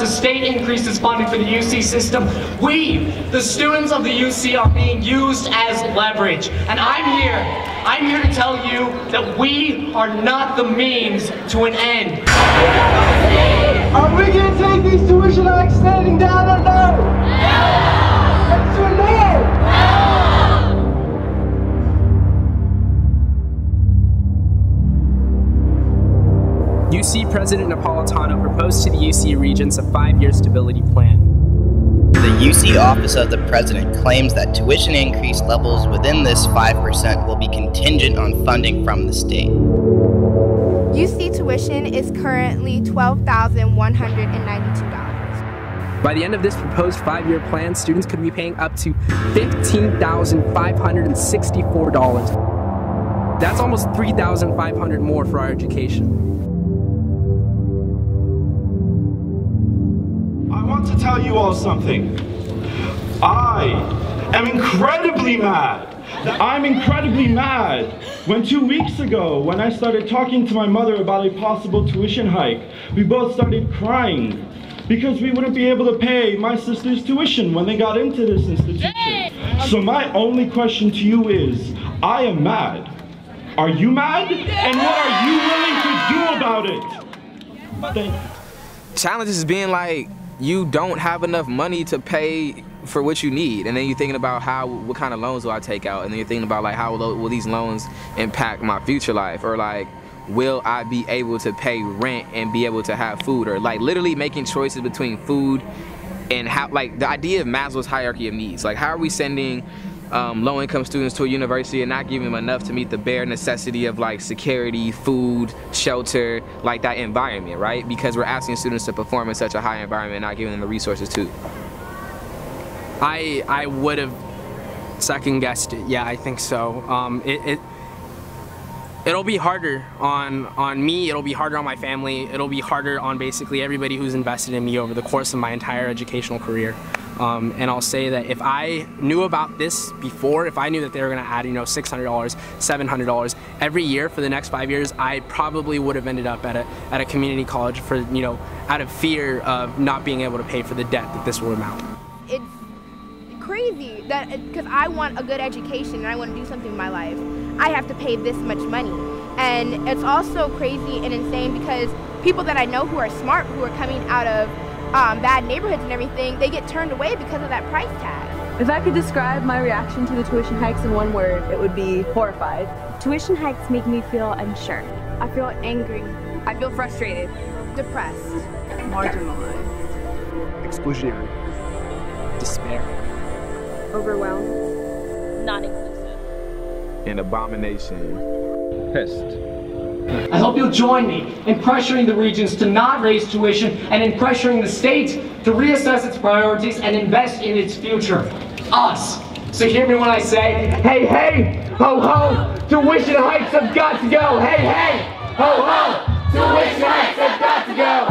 request the state increases funding for the UC system, we, the students of the UC, are being used as leverage. And I'm here to tell you that we are not the means to an end. Are we going to take these tuition hikes standing down or no? No! Let's do it now! UC President Napolitano proposed to the UC Regents a 5-year stability plan. The UC Office of the President claims that tuition increase levels within this 5% will be contingent on funding from the state. UC tuition is currently $12,192. By the end of this proposed 5-year plan, students could be paying up to $15,564. That's almost $3,500 more for our education. I want to tell you all something. I am incredibly mad. I'm incredibly mad when 2 weeks ago, when I started talking to my mother about a possible tuition hike, we both started crying because we wouldn't be able to pay my sister's tuition when they got into this institution. So my only question to you is, I am mad. Are you mad? And what are you willing to do about it? Thank you. Challenges is being like, you don't have enough money to pay for what you need, and then you're thinking about what kind of loans will I take out, and then you're thinking about like how will these loans impact my future life, or like will I be able to pay rent and be able to have food, or like literally making choices between food and how, like the idea of Maslow's hierarchy of needs, like how are we sending low-income students to a university and not giving them enough to meet the bare necessity of like security, food, shelter, like that environment, right? Because we're asking students to perform in such a high environment and not giving them the resources too. I would have second-guessed it. Yeah, I think so. It'll be harder on me, it'll be harder on my family, it'll be harder on basically everybody who's invested in me over the course of my entire educational career. And I'll say that if I knew about this before, if I knew that they were going to add, $600, $700 every year for the next 5 years, I probably would have ended up at a community college for, out of fear of not being able to pay for the debt that this will amount. It's crazy that because I want a good education and I want to do something in my life, I have to pay this much money. And it's also crazy and insane because people that I know who are smart, who are coming out of bad neighborhoods and everything, they get turned away because of that price tag. If I could describe my reaction to the tuition hikes in one word, it would be horrified. Tuition hikes make me feel unsure. I feel angry. I feel frustrated. Depressed. Marginalized. Exclusionary. Despair. Overwhelmed. Not inclusive. An abomination. Pissed. I hope you'll join me in pressuring the regions to not raise tuition and in pressuring the state to reassess its priorities and invest in its future. Us. So hear me when I say, hey, hey, ho, ho, tuition hikes have got to go. Hey, hey, ho, ho, tuition hikes have got to go.